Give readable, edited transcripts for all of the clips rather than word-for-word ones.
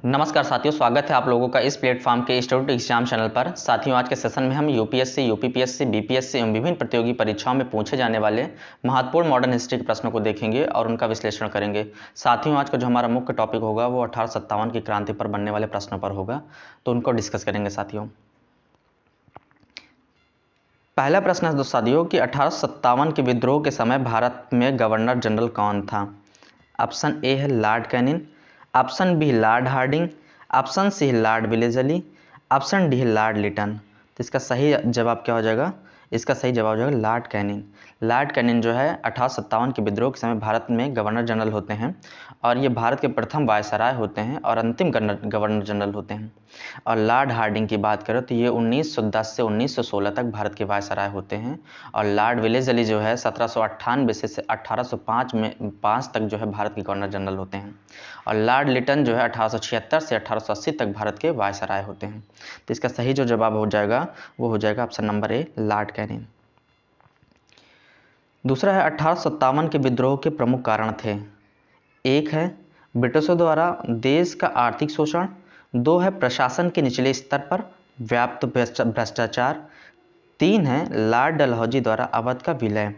नमस्कार साथियों, स्वागत है आप लोगों का इस प्लेटफॉर्म के इंस्टीट्यूट एग्जाम चैनल पर। साथियों, आज के सेशन में हम यूपीएससी, यूपीपीएससी, बीपीएससी एवं विभिन्न प्रतियोगी परीक्षाओं में पूछे जाने वाले महत्वपूर्ण मॉडर्न हिस्ट्री के प्रश्नों को देखेंगे और उनका विश्लेषण करेंगे। साथियों, आज का जो हमारा मुख्य टॉपिक होगा वो 1857 की क्रांति पर बनने वाले प्रश्नों पर होगा, तो उनको डिस्कस करेंगे। साथियों, पहला प्रश्न है साथियों कि 1857 के विद्रोह के समय भारत में गवर्नर जनरल कौन था। ऑप्शन ए है Lord Canning, option B Lord Hardinge, option C है लॉर्ड विलेजली, ऑप्शन डी है लॉर्ड लिटन। तो इसका सही जवाब क्या हो जाएगा? इसका सही जवाब हो जाएगा लॉर्ड कैनिंग। लॉर्ड कैनिंग जो है 1857 के विद्रोह के समय भारत में गवर्नर जनरल होते हैं और ये भारत के प्रथम वायसराय होते हैं और अंतिम गवर्नर जनरल होते हैं। और लॉर्ड हार्डिंग की बात करें तो ये 1910 से 1916 तक भारत के वायसराय होते हैं। और लॉर्ड विलेजली जो है 1798 से 1805 में 5 तक जो है भारत के गवर्नर जनरल होते हैं। और लॉर्ड लिटन जो है 1876 से 1880 तक भारत के वायसराय होते हैं। तो इसका सही जो जवाब हो जाएगा वो हो जाएगा option number A Lord Canning. दूसरा है 1857 के विद्रोह के प्रमुख कारण थे। एक है ब्रिटिशों द्वारा देश का आर्थिक शोषण, दो है प्रशासन के निचले स्तर पर व्याप्त भ्रष्टाचार, तीन है लॉर्ड डलहौजी द्वारा अवध का विलय।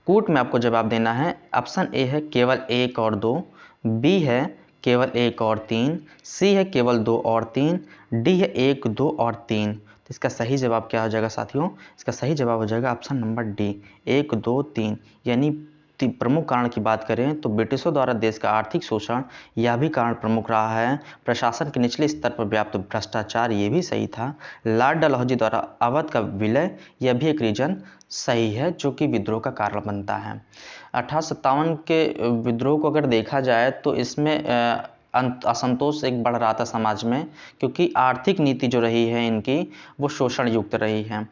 कूट में आपको जवाब देना है। ऑप्शन ए है केवल 1 और 2, बी है केवल 1 और 3, सी है केवल 2 और 3, डी है 1, 2 और 3। तो इसका सही जवाब क्या हो जाएगा साथियों? इसका सही जवाब हो जाएगा ऑप्शन नंबर डी 1, 2, 3। यानी प्रमुख कारण की बात करें तो ब्रिटिशों द्वारा देश का आर्थिक शोषण, यह भी कारण प्रमुख रहा है। प्रशासन के निचले स्तर पर व्याप्त भ्रष्टाचार, ये भी सही था। लॉर्ड डलहौजी द्वारा अवध का विलय, यह भी एक रीजन सही है जो कि विद्रोह का कारण बनता है। 1857 के विद्रोह को अगर देखा जाए तो इसमें असंतोष एक बढ़ रहा था समाज में, क्योंकि आर्थिक नीति जो रही है इनकी वो शोषण युक्त रही है।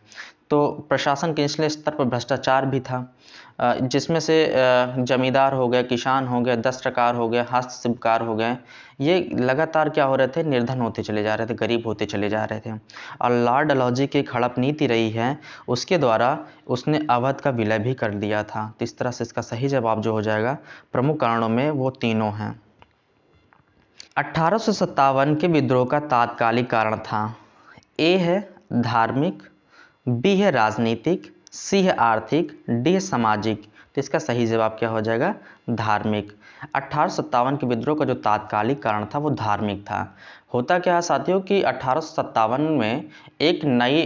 तो प्रशासन के निचले स्तर पर भ्रष्टाचार भी था, जिसमें से जमींदार हो गए, किसान हो गए, दस्तकार हो गए, हस्तशिल्पकार हो गए, ये लगातार क्या हो रहे थे? निर्धन होते चले जा रहे थे, गरीब होते चले जा रहे थे। और लॉर्ड डलहौजी की एक हड़प नीति रही है, उसके द्वारा उसने अवध का विलय भी कर दिया था। तो इस तरह से इसका सही जवाब जो हो जाएगा प्रमुख कारणों में वो तीनों हैं। 1857 के विद्रोह का तात्कालिक कारण था। ए है धार्मिक, बी है राजनीतिक, सी है आर्थिक, डी है सामाजिक। तो इसका सही जवाब क्या हो जाएगा? धार्मिक। 1857 के विद्रोह का जो तात्कालिक कारण था वो धार्मिक था। होता क्या है साथियों कि 1857 में एक नई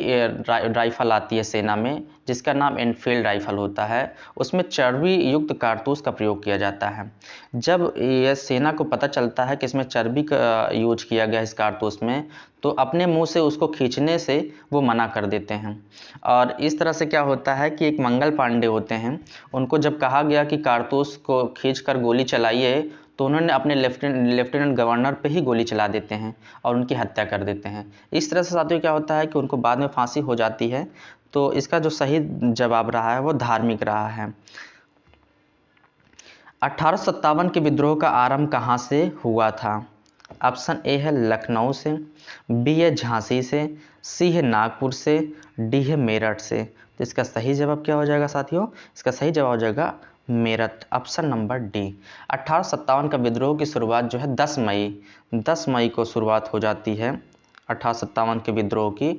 राइफल आती है सेना में, जिसका नाम एनफील्ड राइफल होता है। उसमें चर्बी युक्त कारतूस का प्रयोग किया जाता है। जब यह सेना को पता चलता है कि इसमें चर्बी का यूज किया गया इस कारतूस में, तो अपने मुंह से उसको खींचने से वो मना कर देते हैं। और इस तरह से क्या होता है कि एक मंगल पांडे होते हैं, उनको जब कहा गया कि कारतूस को खींचकर गोली चलाइए, तो उन्होंने अपने लेफ्टिनेंट गवर्नर पे ही गोली चला देते हैं और उनकी हत्या कर देते हैं। इस तरह से साथियों क्या होता है कि उनको बाद में फांसी हो जाती है। तो इसका जो सही जवाब रहा है वो धार्मिक रहा है। 1857 के विद्रोह का आरंभ कहाँ से हुआ था? ऑप्शन ए है लखनऊ से, बी है झांसी से, सी है नागपुर से, डी है मेरठ से। तो इसका सही जवाब क्या हो जाएगा साथियों? इसका सही जवाब हो जाएगा मेरठ, ऑप्शन नंबर डी। 1857 का विद्रोह की शुरुआत जो है 10 मई को शुरुआत हो जाती है 1857 के विद्रोह की।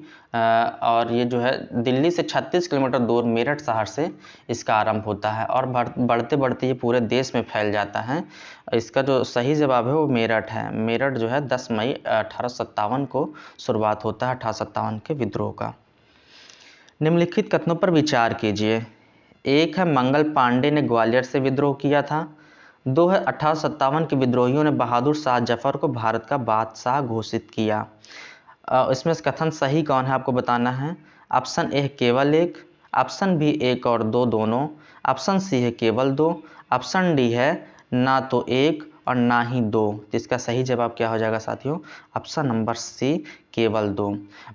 और ये जो है दिल्ली से 36 किलोमीटर दूर मेरठ शहर से इसका आरंभ होता है और बढ़ते बढ़ते ये पूरे देश में फैल जाता है। इसका जो सही जवाब है वो मेरठ है। मेरठ जो है 10 मई 1857 को शुरुआत होता है 1857 के विद्रोह का। निम्नलिखित कथनों पर विचार कीजिए। एक है मंगल पांडे ने ग्वालियर से विद्रोह किया था। दो है 1857 के विद्रोहियों ने बहादुर शाह जफर को भारत का बादशाह घोषित किया। इसमें से कथन सही कौन है आपको बताना है। ऑप्शन ए है केवल एक, ऑप्शन बी 1 और 2 दोनों, ऑप्शन सी है केवल 2, ऑप्शन डी है ना तो 1 और ना ही 2। तो इसका सही जवाब क्या हो जाएगा साथियों? ऑप्शन नंबर सी केवल 2।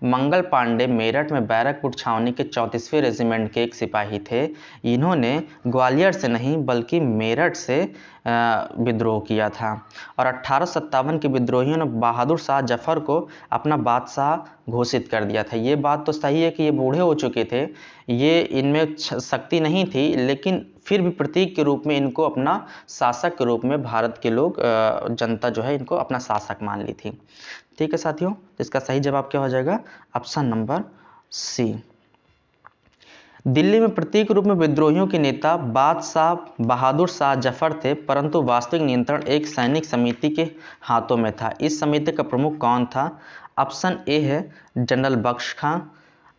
मंगल पांडे मेरठ में बैरकपुर छावनी के 34वें रेजिमेंट के एक सिपाही थे। इन्होंने ग्वालियर से नहीं बल्कि मेरठ से विद्रोह किया था और 1857 के विद्रोहियों ने बहादुर शाह जफर को अपना बादशाह घोषित कर दिया था। ये बात तो सही है कि ये बूढ़े हो चुके थे, ये इनमें शक्ति नहीं थी, लेकिन फिर भी प्रतीक के रूप में इनको अपना शासक के रूप में भारत के लोग जनता जो है इनको अपना शासक मान ली थी। ठीक है साथियों, तो इसका सही जवाब क्या हो जाएगा? Option number C. दिल्ली में प्रतीक रूप में विद्रोहियों के नेता बादशाह बहादुर शाह जफर थे, परंतु वास्तविक नियंत्रण एक सैनिक समिति के हाथों में था। इस समिति का प्रमुख कौन था? ऑप्शन ए है जनरल बख्श खां,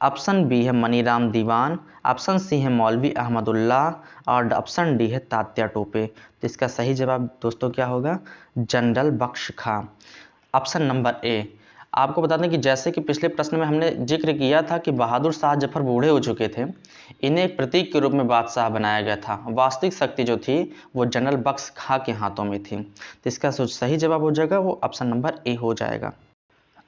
ऑप्शन बी है मनीराम दीवान, ऑप्शन सी है मौलवी अहमदुल्लाह और ऑप्शन डी है तात्या टोपे। तो इसका सही जवाब दोस्तों क्या होगा? General Bakhsh Khan, option number A. आपको बता दें कि जैसे कि पिछले प्रश्न में हमने जिक्र किया था कि बहादुर शाह जफर बूढ़े हो चुके थे, इन्हें एक प्रतीक के रूप में बादशाह बनाया गया था। वास्तविक शक्ति जो थी वो जनरल बख्श खां के हाथों में थी। तो इसका सही जवाब हो जाएगा वो ऑप्शन नंबर ए हो जाएगा।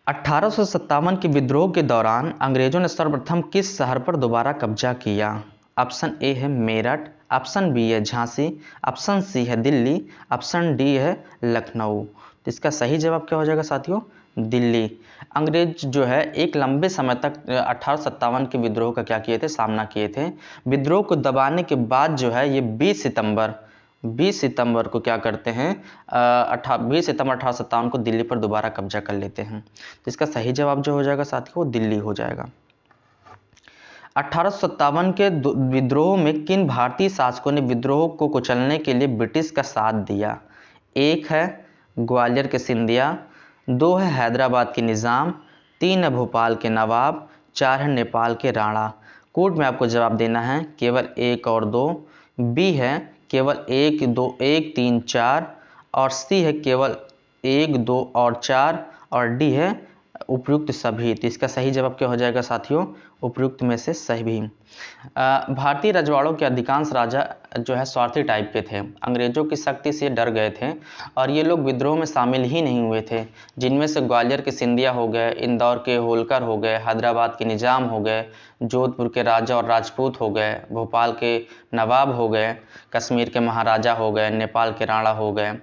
1857 के विद्रोह के दौरान अंग्रेजों ने सर्वप्रथम किस शहर पर दोबारा कब्जा किया? ऑप्शन ए है मेरठ, ऑप्शन बी है झांसी, ऑप्शन सी है दिल्ली, ऑप्शन डी है लखनऊ। तो इसका सही जवाब क्या हो जाएगा साथियों? दिल्ली। अंग्रेज जो है एक लंबे समय तक 1857 के विद्रोह का क्या किए थे? सामना किए थे। विद्रोह को दबाने के बाद जो है ये 20 सितंबर को क्या करते हैं? 20 सितंबर 1857 को दिल्ली पर दोबारा कब्जा कर लेते हैं। तो इसका सही जवाब जो हो जाएगा साथियों वो दिल्ली हो जाएगा। 1857 के विद्रोह में किन भारतीय शासकों ने विद्रोह को कुचलने के लिए ब्रिटिश का साथ दिया? एक है ग्वालियर के सिंधिया, 2 है हैदराबाद के निज़ाम, 3 है भोपाल के नवाब, 4 है नेपाल के राणा। कोड में आपको जवाब देना है केवल 1 और 2, बी है केवल 1, 2, 1, 3, 4 और सी है केवल 1, 2 और 4 और डी है उपयुक्त सभी। तो इसका सही जवाब क्या हो जाएगा साथियों? उपयुक्त में से सभी। भारतीय रजवाड़ों के अधिकांश राजा जो है स्वार्थी टाइप के थे, अंग्रेजों की शक्ति से डर गए थे और ये लोग विद्रोह में शामिल ही नहीं हुए थे, जिनमें से ग्वालियर के सिंधिया हो गए, इंदौर के होलकर हो गए, हैदराबाद के निजाम हो गए, जोधपुर के राजा और राजपूत हो गए, भोपाल के नवाब हो गए, कश्मीर के महाराजा हो गए, नेपाल के राणा हो गए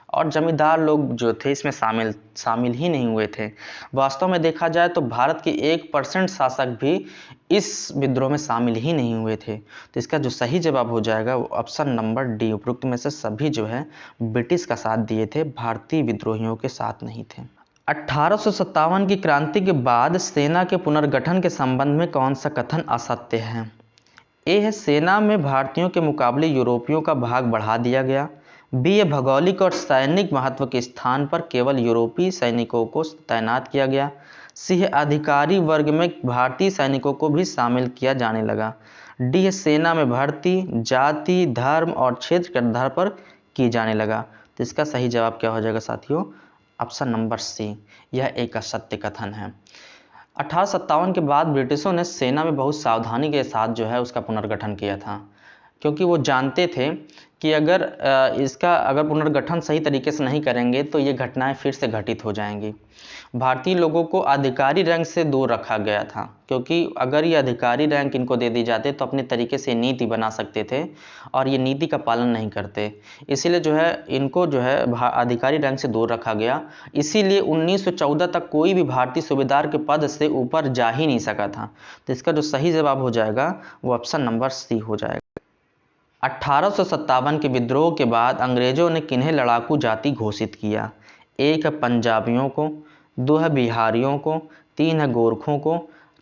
और जमींदार लोग जो थे इसमें शामिल ही नहीं हुए थे। वास्तव में देखा जाए तो भारत के 1% शासक भी इस विद्रोह में शामिल ही नहीं हुए थे। तो इसका जो सही जवाब हो जाएगा वो ऑप्शन नंबर डी, उपरोक्त में से सभी जो है ब्रिटिश का साथ दिए थे, भारतीय विद्रोहियों के साथ नहीं थे। 1857 की क्रांति के बाद सेना के पुनर्गठन के संबंध में कौन सा कथन असत्य है? ए है सेना में भारतीयों के मुकाबले यूरोपियों का भाग बढ़ा दिया गया, बी है भौगोलिक और सैनिक महत्व के स्थान पर केवल यूरोपीय सैनिकों को तैनात किया गया, सी है अधिकारी वर्ग में भारतीय सैनिकों को भी शामिल किया जाने लगा, डी है सेना में भर्ती जाति धर्म और क्षेत्र के आधार पर की जाने लगा। तो इसका सही जवाब क्या हो जाएगा साथियों? ऑप्शन नंबर सी, यह एक असत्य कथन है। 1857 के बाद ब्रिटिशों ने सेना में बहुत सावधानी के साथ जो है उसका पुनर्गठन किया था, क्योंकि वो जानते थे कि अगर अगर पुनर्गठन सही तरीके से नहीं करेंगे तो ये घटनाएं फिर से घटित हो जाएंगी। भारतीय लोगों को अधिकारी रैंक से दूर रखा गया था, क्योंकि अगर ये अधिकारी रैंक इनको दे दी जाते तो अपने तरीके से नीति बना सकते थे और ये नीति का पालन नहीं करते। इसीलिए जो है इनको जो है अधिकारी रैंक से दूर रखा गया। इसीलिए 1914 तक कोई भी भारतीय सूबेदार के पद से ऊपर जा ही नहीं सका था। तो इसका जो सही जवाब हो जाएगा वो ऑप्शन नंबर सी हो जाएगा। 1857 के विद्रोह के बाद अंग्रेजों ने किन्हें लड़ाकू जाति घोषित किया? एक है पंजाबियों को, 2 है बिहारियों को, 3 है गोरखों को,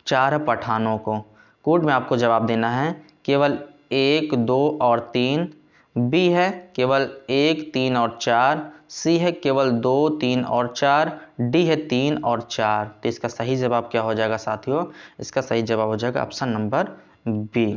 4 है पठानों को। कोड में आपको जवाब देना है केवल 1, 2 और 3, बी है केवल 1, 3 और 4, सी है केवल 2, 3 और 4, डी है 3 और 4। तो इसका सही जवाब क्या हो जाएगा साथियों? इसका सही जवाब हो जाएगा ऑप्शन नंबर बी,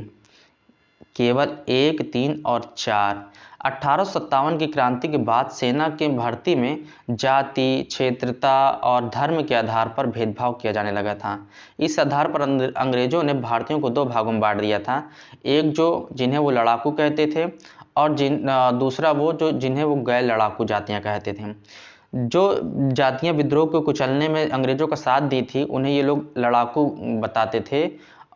केवल 1, 3 और 4। 1857 की क्रांति के बाद सेना के भर्ती में जाति क्षेत्रता और धर्म के आधार पर भेदभाव किया जाने लगा था। इस आधार पर अंग्रेजों ने भारतीयों को 2 भागों में बांट दिया था, एक जो जिन्हें वो लड़ाकू कहते थे और दूसरा वो जो जिन्हें वो गैर लड़ाकू जातियां कहते थे। जो जातीय विद्रोह को कुचलने में अंग्रेजों का साथ दी थी उन्हें ये लोग लड़ाकू बताते थे,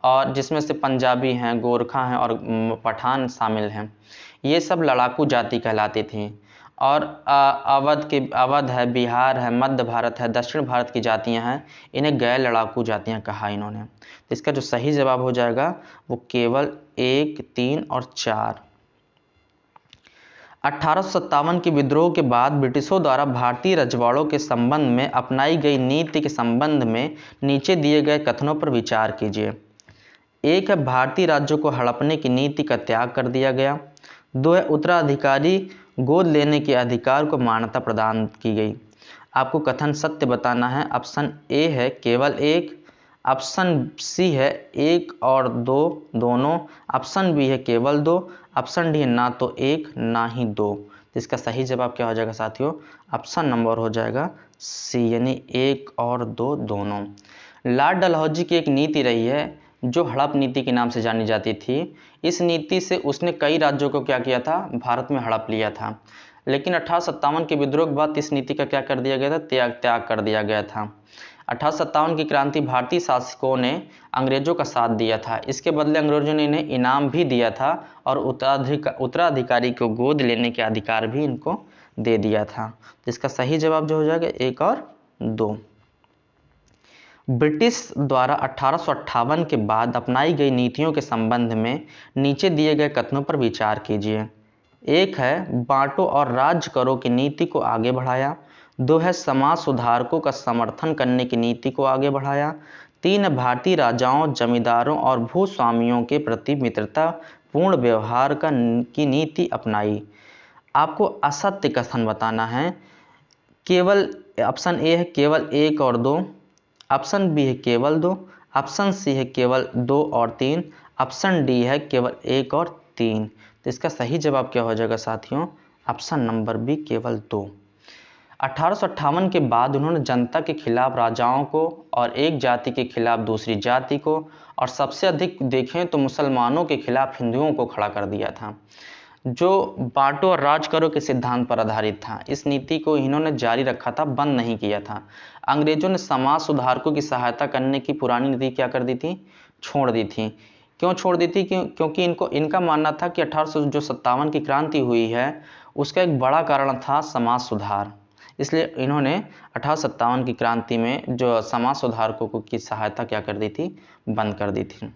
और जिसमें से पंजाबी हैं, गोरखा हैं और पठान शामिल हैं। ये सब लड़ाकू जाति कहलाती थी। और अवध है, बिहार है, मध्य भारत है, दक्षिण भारत की जातियां हैं, इन्हें गैर लड़ाकू जातियां कहा इन्होंने। तो इसका जो सही जवाब हो जाएगा वो केवल 1, 3 और 4। 1857 के विद्रोह के बाद ब्रिटिशों द्वारा भारतीय रजवाड़ों के संबंध में अपनाई गई नीति के संबंध में नीचे दिए गए कथनों पर विचार कीजिए। 1 है, भारतीय राज्यों को हड़पने की नीति का त्याग कर दिया गया। 2 है, उत्तराधिकारी गोद लेने के अधिकार को मान्यता प्रदान की गई। आपको कथन सत्य बताना है। ऑप्शन ए है केवल 1, ऑप्शन सी है 1 और 2 दोनों, ऑप्शन बी है केवल 2, ऑप्शन डी है ना तो 1 ना ही 2। तो इसका सही जवाब क्या हो जाएगा साथियों? ऑप्शन नंबर हो जाएगा सी, यानी 1 और 2 दोनों। लॉर्ड डलहौजी की एक नीति रही है जो हड़प नीति के नाम से जानी जाती थी। इस नीति से उसने कई राज्यों को क्या किया था? भारत में हड़प लिया था। लेकिन 1857 के विद्रोह के बाद इस नीति का क्या कर दिया गया था? त्याग कर दिया गया था। 1857 की क्रांति भारतीय शासकों ने अंग्रेजों का साथ दिया था। इसके बदले अंग्रेजों ने इन्हें इनाम भी दिया था और उत्तराधिकारी को गोद लेने के अधिकार भी इनको दे दिया था। तो इसका सही जवाब जो हो जाएगा 1 और 2। ब्रिटिश द्वारा 1858 के बाद अपनाई गई नीतियों के संबंध में नीचे दिए गए कथनों पर विचार कीजिए। 1 है, बांटो और राज्य करो की नीति को आगे बढ़ाया। 2 है, समाज सुधारकों का समर्थन करने की नीति को आगे बढ़ाया। 3 है, भारतीय राजाओं, जमींदारों और भूस्वामियों के प्रति मित्रता पूर्ण व्यवहार की नीति अपनाई। आपको असत्य कथन बताना है। केवल ऑप्शन ए है केवल 1 और 2, ऑप्शन बी है केवल 2, ऑप्शन सी है केवल 2 और 3, ऑप्शन डी है केवल 1 और 3। तो इसका सही जवाब क्या हो जाएगा साथियों? ऑप्शन नंबर बी केवल 2। 1858 के बाद उन्होंने जनता के खिलाफ राजाओं को और एक जाति के खिलाफ दूसरी जाति को और सबसे अधिक देखें तो मुसलमानों के खिलाफ हिंदुओं को खड़ा कर दिया था, जो बांटो और राज करो के सिद्धांत पर आधारित था। इस नीति को इन्होंने जारी रखा था, बंद नहीं किया था। अंग्रेजों ने समाज सुधारकों की सहायता करने की पुरानी नीति क्या कर दी थी? छोड़ दी थी। क्यों छोड़ दी थी? क्योंकि इनका मानना था कि 1857 की क्रांति हुई है उसका एक बड़ा कारण था समाज सुधार। इसलिए इन्होंने 1857 की क्रांति में जो समाज सुधारकों की सहायता क्या कर दी थी? बंद कर दी थी।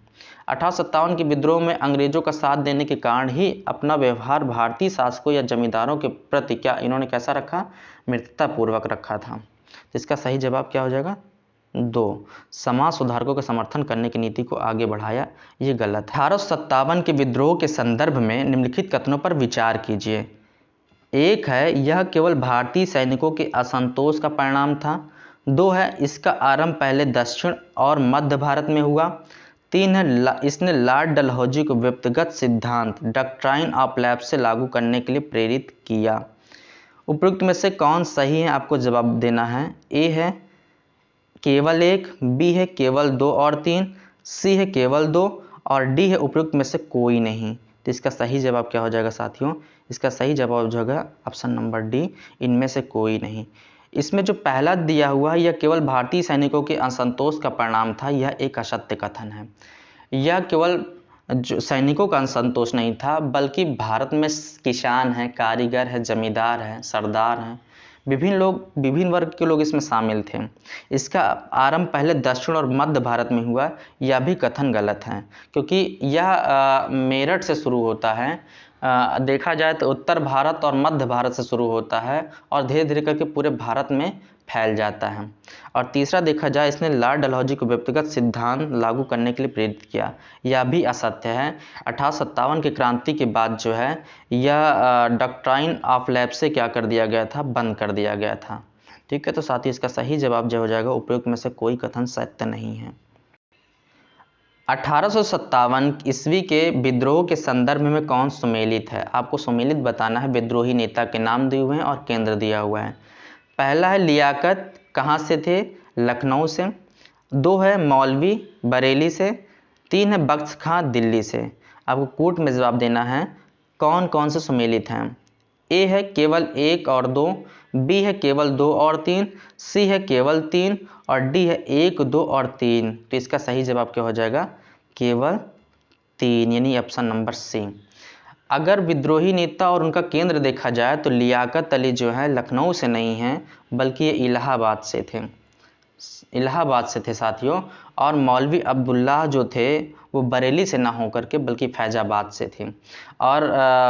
1857 के विद्रोह में अंग्रेजों का साथ देने के कारण ही अपना व्यवहार भारतीय शासकों या जमींदारों के प्रति क्या इन्होंने कैसा रखा? मित्रतापूर्वक रखा था। इसका सही जवाब क्या हो जाएगा? 2, समाज सुधारकों का समर्थन करने की नीति को आगे बढ़ाया। ये गलत है। 1857 के विद्रोह के संदर्भ में निम्नलिखित कथनों पर विचार कीजिए। 1 है, यह केवल भारतीय सैनिकों के असंतोष का परिणाम था। 2 है, इसका आरंभ पहले दक्षिण और मध्य भारत में हुआ। 3 है, इसने लॉर्ड डलहौजी को व्यक्तिगत सिद्धांत डॉक्ट्राइन ऑफ लैप्स से लागू करने के लिए प्रेरित किया। उपयुक्त में से कौन सही है? आपको जवाब देना है। ए है केवल 1, बी है केवल 2 और 3, सी है केवल 2 और डी है उपयुक्त में से कोई नहीं। तो इसका सही जवाब क्या हो जाएगा साथियों? इसका सही जवाब हो जाएगा ऑप्शन नंबर डी, इनमें से कोई नहीं। इसमें जो पहला दिया हुआ है यह केवल भारतीय सैनिकों के असंतोष का परिणाम था, यह एक असत्य कथन है। यह केवल जो सैनिकों का असंतोष नहीं था बल्कि भारत में किसान हैं, कारीगर हैं, जमींदार हैं, सरदार हैं, विभिन्न वर्ग के लोग इसमें शामिल थे। इसका आरंभ पहले दक्षिण और मध्य भारत में हुआ, यह भी कथन गलत है क्योंकि यह मेरठ से शुरू होता है। देखा जाए तो उत्तर भारत और मध्य भारत से शुरू होता है और धीरे धीरे करके पूरे भारत में फैल जाता है। और तीसरा देखा जाए इसने लॉर्ड डलहौजी को व्यक्तिगत सिद्धांत लागू करने के लिए प्रेरित किया, यह भी असत्य है। 1857 की क्रांति के बाद जो है यह डॉक्ट्राइन ऑफ लैप्स से क्या कर दिया गया था? बंद कर दिया गया था। ठीक है, तो साथ ही इसका सही जवाब जो हो जाएगा उपयुक्त में से कोई कथन सत्य नहीं है। 1857 ईस्वी के विद्रोह के संदर्भ में कौन सुमेलित है? आपको सुमेलित बताना है। विद्रोही नेता के नाम दिए हुए हैं और केंद्र दिया हुआ है। पहला है लियाकत, कहाँ से थे? लखनऊ से। 2 है मौलवी, बरेली से। 3 है बख्श खां, दिल्ली से। आपको कूट में जवाब देना है कौन कौन से सुमेलित हैं। ए है केवल 1 और 2, बी है केवल 2 और 3, सी है केवल 3 और डी है 1, 2 और 3। तो इसका सही जवाब क्या हो जाएगा? केवल 3, यानी ऑप्शन नंबर सी। अगर विद्रोही नेता और उनका केंद्र देखा जाए तो लियाकत अली जो है लखनऊ से नहीं है, बल्कि ये इलाहाबाद से थे। इलाहाबाद से थे साथियों। और मौलवी अब्दुल्लाह जो थे वो बरेली से ना होकर के बल्कि फैजाबाद से थे। और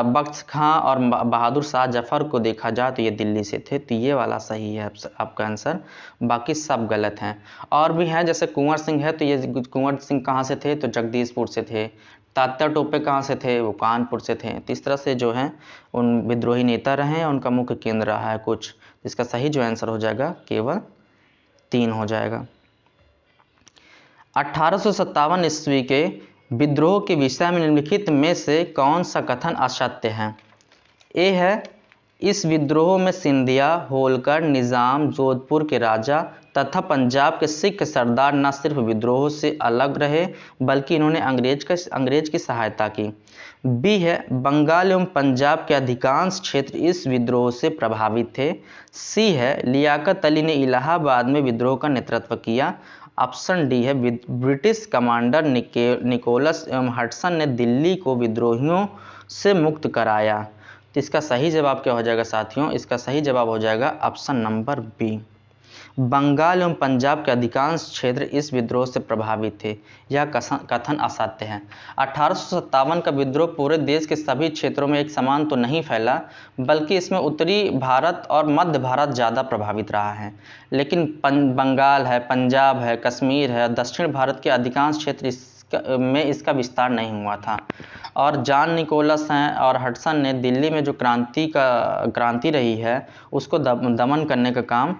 बख्श खां और बहादुर शाह जफर को देखा जाए तो ये दिल्ली से थे। तो ये वाला सही है आपका आंसर, बाकी सब गलत हैं। और भी हैं, जैसे कुंवर सिंह है तो ये कुंवर सिंह कहाँ से थे? तो जगदीशपुर से थे। तात्या टोपे कहाँ से थे? वो कानपुर से थे। तो इस तरह से जो है उन विद्रोही नेता रहे हैं, उनका मुख्य केंद्र रहा है कुछ। इसका सही जो आंसर हो जाएगा केवल 3 हो जाएगा। 1857 ईस्वी के विद्रोह के विषय में निम्नलिखित में से कौन सा कथन असत्य है? ए है, इस विद्रोह में सिंधिया, होलकर, निजाम, जोधपुर के राजा तथा पंजाब के सिख सरदार न सिर्फ विद्रोह से अलग रहे बल्कि इन्होंने अंग्रेज की सहायता की। बी है, बंगाल एवं पंजाब के अधिकांश क्षेत्र इस विद्रोह से प्रभावित थे। सी है, लियाकत अली ने इलाहाबाद में विद्रोह का नेतृत्व किया। ऑप्शन डी है, ब्रिटिश कमांडर निकोलस एवं हडसन ने दिल्ली को विद्रोहियों से मुक्त कराया। तो इसका सही जवाब क्या हो जाएगा साथियों? इसका सही जवाब हो जाएगा ऑप्शन नंबर बी, बंगाल एवं पंजाब के अधिकांश क्षेत्र इस विद्रोह से प्रभावित थे। यह कथन असत्य है। 1857 का विद्रोह पूरे देश के सभी क्षेत्रों में एक समान तो नहीं फैला, बल्कि इसमें उत्तरी भारत और मध्य भारत ज़्यादा प्रभावित रहा है। लेकिन बंगाल है, पंजाब है, कश्मीर है, दक्षिण भारत के अधिकांश क्षेत्र में इसका विस्तार नहीं हुआ था। और जॉन निकोलस हैं और हडसन ने दिल्ली में जो क्रांति रही है उसको दमन करने का काम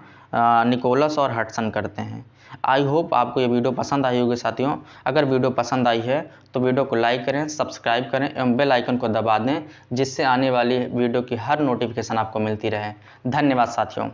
निकोलस और हडसन करते हैं। आई होप आपको ये वीडियो पसंद आई होगी साथियों। अगर वीडियो पसंद आई है तो वीडियो को लाइक करें, सब्सक्राइब करें एवं बेल आइकन को दबा दें, जिससे आने वाली वीडियो की हर नोटिफिकेशन आपको मिलती रहे। धन्यवाद साथियों।